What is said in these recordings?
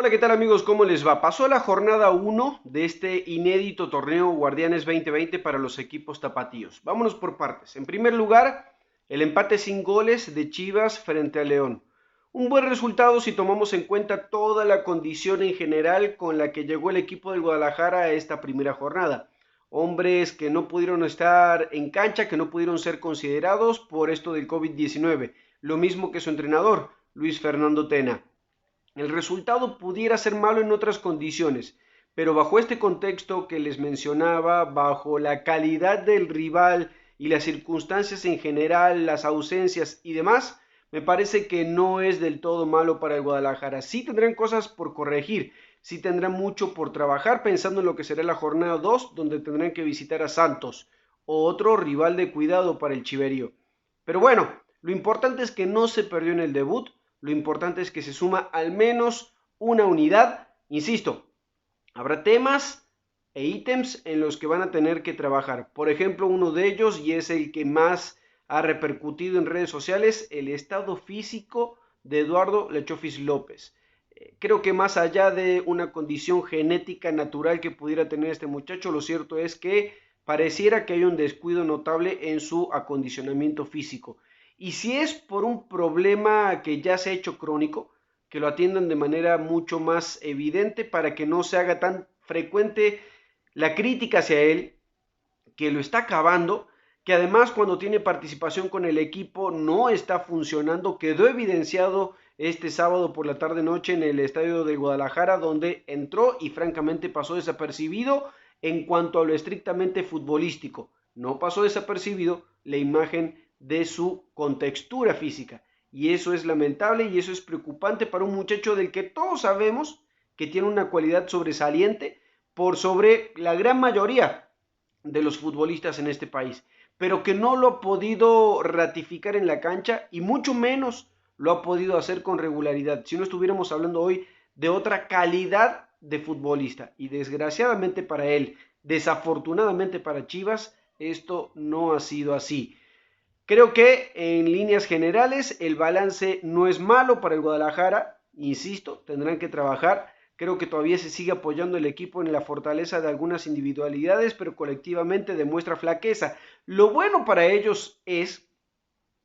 Hola, ¿qué tal amigos? ¿Cómo les va? Pasó la jornada 1 de este inédito torneo Guardianes 2020 para los equipos tapatíos. Vámonos por partes. En primer lugar, el empate sin goles de Chivas frente a León. Un buen resultado si tomamos en cuenta toda la condición en general con la que llegó el equipo del Guadalajara a esta primera jornada. Hombres que no pudieron estar en cancha, que no pudieron ser considerados por esto del COVID-19. Lo mismo que su entrenador, Luis Fernando Tena. El resultado pudiera ser malo en otras condiciones, pero bajo este contexto que les mencionaba, bajo la calidad del rival y las circunstancias en general, las ausencias y demás, me parece que no es del todo malo para el Guadalajara. Sí tendrán cosas por corregir, sí tendrán mucho por trabajar pensando en lo que será la jornada 2, donde tendrán que visitar a Santos, otro rival de cuidado para el Chiverío. Pero bueno, lo importante es que no se perdió en el debut, lo importante es que se suma al menos una unidad. Insisto, habrá temas e ítems en los que van a tener que trabajar. Por ejemplo, uno de ellos, y es el que más ha repercutido en redes sociales, el estado físico de Eduardo Lechofis López. Creo que más allá de una condición genética natural que pudiera tener este muchacho, lo cierto es que pareciera que hay un descuido notable en su acondicionamiento físico. Y si es por un problema que ya se ha hecho crónico, que lo atiendan de manera mucho más evidente para que no se haga tan frecuente la crítica hacia él, que lo está acabando, que además cuando tiene participación con el equipo no está funcionando, quedó evidenciado este sábado por la tarde noche en el estadio de Guadalajara, donde entró y francamente pasó desapercibido en cuanto a lo estrictamente futbolístico. No pasó desapercibido la imagen de su contextura física. Y eso es lamentable y eso es preocupante para un muchacho del que todos sabemos que tiene una cualidad sobresaliente por sobre la gran mayoría de los futbolistas en este país, pero que no lo ha podido ratificar en la cancha y mucho menos lo ha podido hacer con regularidad. Si no estuviéramos hablando hoy de otra calidad de futbolista y desgraciadamente para él, desafortunadamente para Chivas, esto no ha sido así. Creo que en líneas generales el balance no es malo para el Guadalajara, insisto, tendrán que trabajar. Creo que todavía se sigue apoyando el equipo en la fortaleza de algunas individualidades, pero colectivamente demuestra flaqueza. Lo bueno para ellos es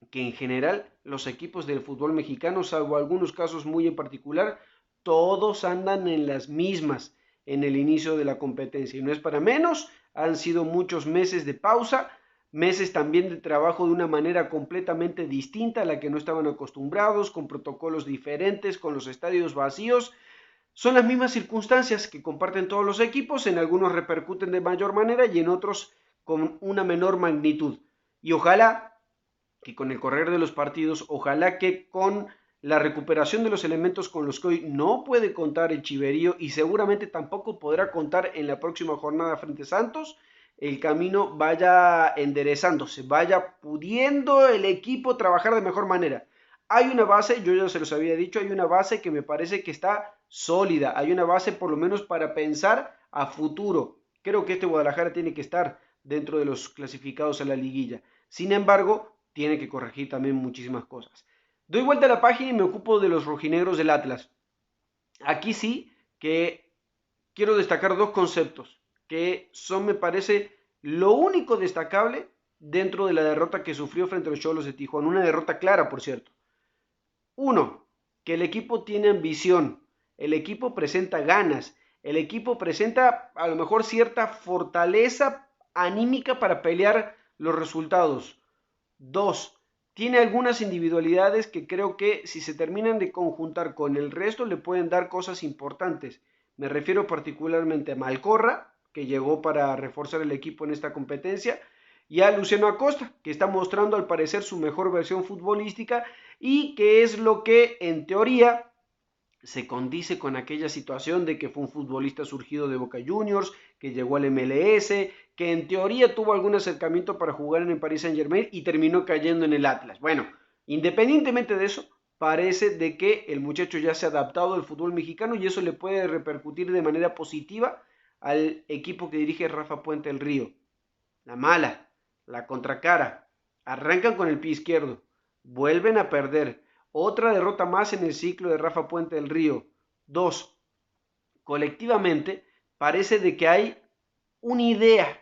que en general los equipos del fútbol mexicano, salvo algunos casos muy en particular, todos andan en las mismas en el inicio de la competencia. Y no es para menos, han sido muchos meses de pausa, meses también de trabajo de una manera completamente distinta a la que no estaban acostumbrados, con protocolos diferentes, con los estadios vacíos. Son las mismas circunstancias que comparten todos los equipos, en algunos repercuten de mayor manera y en otros con una menor magnitud. Y ojalá que con el correr de los partidos, ojalá que con la recuperación de los elementos con los que hoy no puede contar el Chiverío y seguramente tampoco podrá contar en la próxima jornada frente a Santos, el camino vaya enderezándose, vaya pudiendo el equipo trabajar de mejor manera. Hay una base, yo ya se los había dicho, hay una base que me parece que está sólida, hay una base por lo menos para pensar a futuro. Creo que este Guadalajara tiene que estar dentro de los clasificados a la liguilla. Sin embargo, tiene que corregir también muchísimas cosas. Doy vuelta a la página y me ocupo de los rojinegros del Atlas. Aquí sí que quiero destacar dos conceptos que son, me parece, lo único destacable dentro de la derrota que sufrió frente a los Cholos de Tijuana. Una derrota clara, por cierto. Uno, que el equipo tiene ambición, el equipo presenta ganas, el equipo presenta a lo mejor cierta fortaleza anímica para pelear los resultados. Dos, tiene algunas individualidades que creo que si se terminan de conjuntar con el resto le pueden dar cosas importantes. Me refiero particularmente a Malcorra, que llegó para reforzar el equipo en esta competencia, y a Luciano Acosta, que está mostrando al parecer su mejor versión futbolística y que es lo que en teoría se condice con aquella situación de que fue un futbolista surgido de Boca Juniors, que llegó al MLS, que en teoría tuvo algún acercamiento para jugar en el Paris Saint-Germain y terminó cayendo en el Atlas. Bueno, independientemente de eso, parece de que el muchacho ya se ha adaptado al fútbol mexicano y eso le puede repercutir de manera positiva al equipo que dirige Rafa Puente del Río. La mala, la contracara, arrancan con el pie izquierdo, vuelven a perder, otra derrota más en el ciclo de Rafa Puente del Río. 2. colectivamente parece de que hay una idea,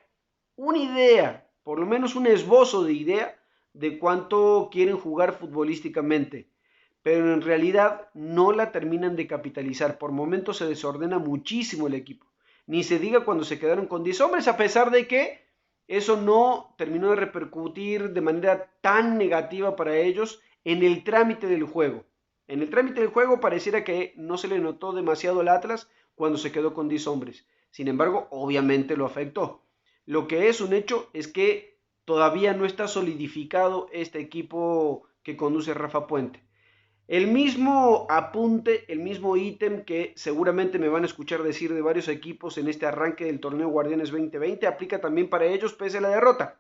por lo menos un esbozo de idea de cuánto quieren jugar futbolísticamente, pero en realidad no la terminan de capitalizar. Por momentos se desordena muchísimo el equipo. Ni se diga cuando se quedaron con 10 hombres, a pesar de que eso no terminó de repercutir de manera tan negativa para ellos en el trámite del juego. En el trámite del juego pareciera que no se le notó demasiado al Atlas cuando se quedó con 10 hombres. Sin embargo, obviamente lo afectó. Lo que es un hecho es que todavía no está solidificado este equipo que conduce Rafa Puente. El mismo apunte, el mismo ítem que seguramente me van a escuchar decir de varios equipos en este arranque del torneo Guardianes 2020 aplica también para ellos pese a la derrota.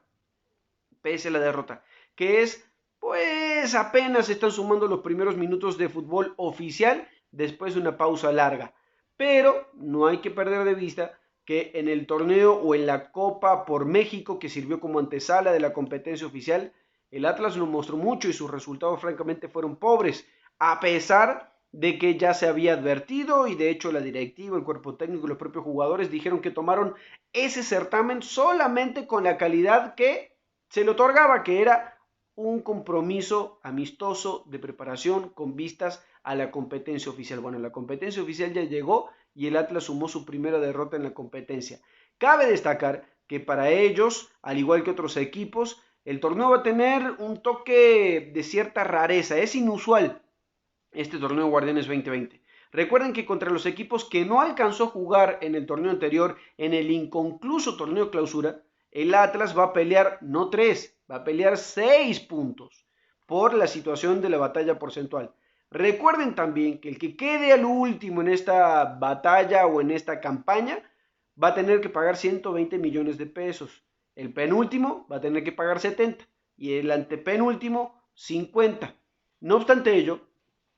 Pese a la derrota, que es, pues apenas están sumando los primeros minutos de fútbol oficial después de una pausa larga. Pero no hay que perder de vista que en el torneo o en la Copa por México, que sirvió como antesala de la competencia oficial, el Atlas no mostró mucho y sus resultados francamente fueron pobres, a pesar de que ya se había advertido y de hecho la directiva, el cuerpo técnico y los propios jugadores dijeron que tomaron ese certamen solamente con la calidad que se le otorgaba, que era un compromiso amistoso de preparación con vistas a la competencia oficial. Bueno, la competencia oficial ya llegó y el Atlas sumó su primera derrota en la competencia. Cabe destacar que para ellos, al igual que otros equipos, el torneo va a tener un toque de cierta rareza. Es inusual este torneo Guardianes 2020. Recuerden que contra los equipos que no alcanzó a jugar en el torneo anterior, en el inconcluso torneo clausura, el Atlas va a pelear no 3, va a pelear 6 puntos por la situación de la batalla porcentual. Recuerden también que el que quede al último en esta batalla o en esta campaña va a tener que pagar 120 millones de pesos. El penúltimo va a tener que pagar 70 y el antepenúltimo 50. No obstante ello,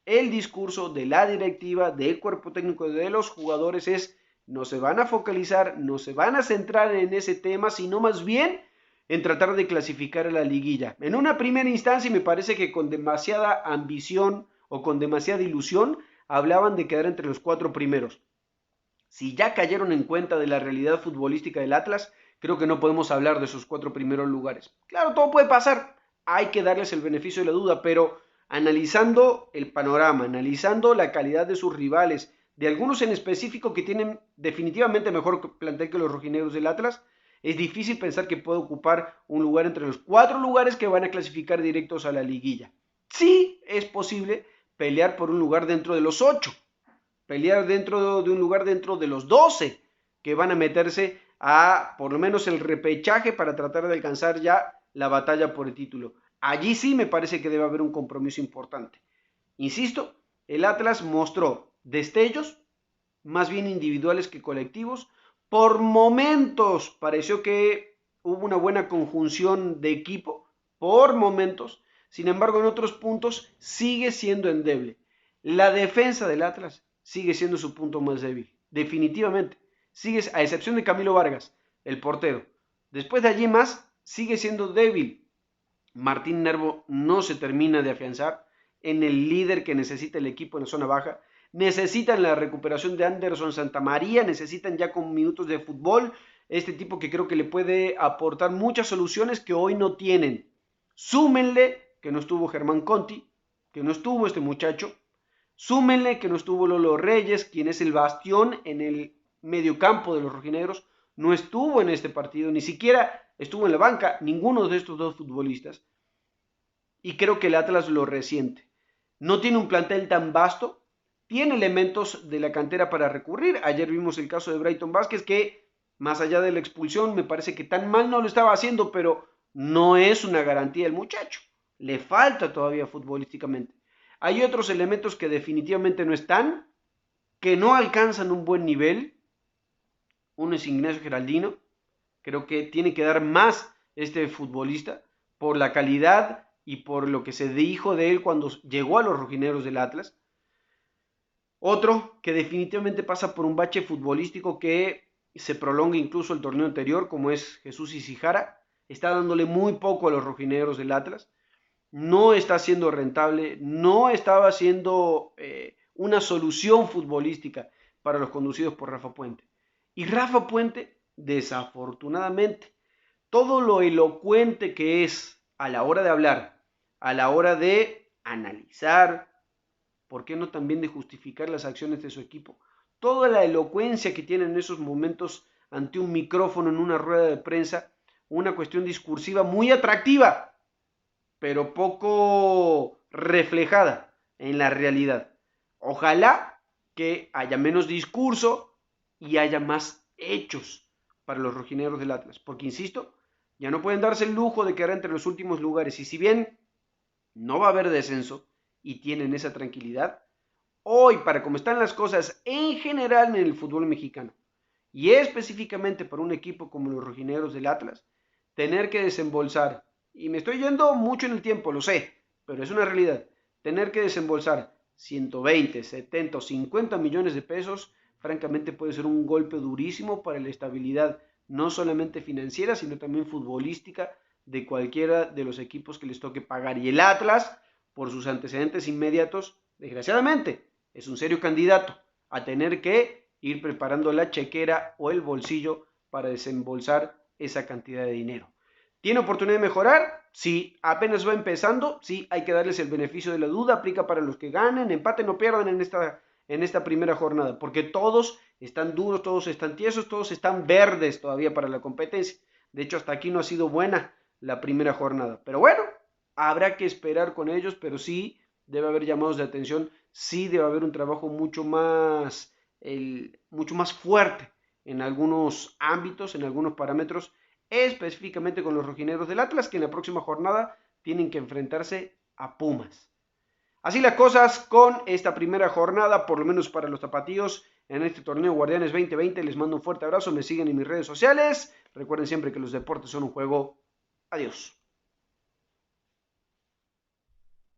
el discurso de la directiva, del cuerpo técnico, de los jugadores es: no se van a focalizar, no se van a centrar en ese tema, sino más bien en tratar de clasificar a la liguilla. En una primera instancia, me parece que con demasiada ambición o con demasiada ilusión, hablaban de quedar entre los 4 primeros. Si ya cayeron en cuenta de la realidad futbolística del Atlas, creo que no podemos hablar de esos 4 primeros lugares. Claro, todo puede pasar, hay que darles el beneficio de la duda, pero analizando el panorama, analizando la calidad de sus rivales, de algunos en específico que tienen definitivamente mejor plantel que los rojinegros del Atlas, es difícil pensar que pueda ocupar un lugar entre los 4 lugares que van a clasificar directos a la liguilla. Sí es posible pelear por un lugar dentro de los 8, pelear dentro de un lugar dentro de los 12 que van a meterse a por lo menos el repechaje para tratar de alcanzar ya la batalla por el título. Allí sí me parece que debe haber un compromiso importante. Insisto, el Atlas mostró destellos, más bien individuales que colectivos. Por momentos pareció que hubo una buena conjunción de equipo, por momentos. Sin embargo, en otros puntos sigue siendo endeble. La defensa del Atlas sigue siendo su punto más débil, definitivamente. Sigue, a excepción de Camilo Vargas, el portero. Después de allí más, sigue siendo débil. Martín Nervo no se termina de afianzar en el líder que necesita el equipo en la zona baja. Necesitan la recuperación de Anderson Santamaría, necesitan ya con minutos de fútbol, este tipo que creo que le puede aportar muchas soluciones que hoy no tienen. Súmenle que no estuvo Germán Conti, que no estuvo este muchacho. Súmenle que no estuvo Lolo Reyes, quien es el bastión en el mediocampo de los rojinegros. No estuvo en este partido, ni siquiera estuvo en la banca ninguno de estos dos futbolistas. Y creo que el Atlas lo resiente. No tiene un plantel tan vasto, tiene elementos de la cantera para recurrir. Ayer vimos el caso de Brayton Vázquez, que más allá de la expulsión, me parece que tan mal no lo estaba haciendo, pero no es una garantía el muchacho. Le falta todavía futbolísticamente. Hay otros elementos que definitivamente no están, que no alcanzan un buen nivel. Uno es Ignacio Geraldino. Creo que tiene que dar más este futbolista por la calidad y por lo que se dijo de él cuando llegó a los rojineros del Atlas. Otro que definitivamente pasa por un bache futbolístico que se prolonga incluso el torneo anterior, como es Jesús Isijara. Está dándole muy poco a los rojineros del Atlas. No está siendo rentable, no estaba siendo una solución futbolística para los conducidos por Rafa Puente. Y Rafa Puente, desafortunadamente, todo lo elocuente que es a la hora de hablar, a la hora de analizar, ¿por qué no también de justificar las acciones de su equipo? Toda la elocuencia que tiene en esos momentos ante un micrófono en una rueda de prensa, una cuestión discursiva muy atractiva, pero poco reflejada en la realidad. Ojalá que haya menos discurso y haya más hechos para los rojinegros del Atlas, porque insisto, ya no pueden darse el lujo de quedar entre los últimos lugares, y si bien no va a haber descenso y tienen esa tranquilidad, hoy, para como están las cosas en general en el fútbol mexicano, y específicamente para un equipo como los rojinegros del Atlas, tener que desembolsar, y me estoy yendo mucho en el tiempo, lo sé, pero es una realidad, tener que desembolsar 120, 70 o 50 millones de pesos, francamente puede ser un golpe durísimo para la estabilidad, no solamente financiera, sino también futbolística de cualquiera de los equipos que les toque pagar. Y el Atlas, por sus antecedentes inmediatos, desgraciadamente, es un serio candidato a tener que ir preparando la chequera o el bolsillo para desembolsar esa cantidad de dinero. ¿Tiene oportunidad de mejorar? Sí. ¿Apenas va empezando? Sí, hay que darles el beneficio de la duda. Aplica para los que ganen, empaten o pierdan en esta primera jornada, porque todos están duros, todos están tiesos, todos están verdes todavía para la competencia. De hecho, hasta aquí no ha sido buena la primera jornada. Pero bueno, habrá que esperar con ellos, pero sí debe haber llamados de atención, sí debe haber un trabajo mucho más fuerte en algunos ámbitos, en algunos parámetros, específicamente con los rojinegros del Atlas, que en la próxima jornada tienen que enfrentarse a Pumas. Así las cosas con esta primera jornada, por lo menos para los tapatíos en este torneo Guardianes 2020. Les mando un fuerte abrazo, me siguen en mis redes sociales. Recuerden siempre que los deportes son un juego. Adiós.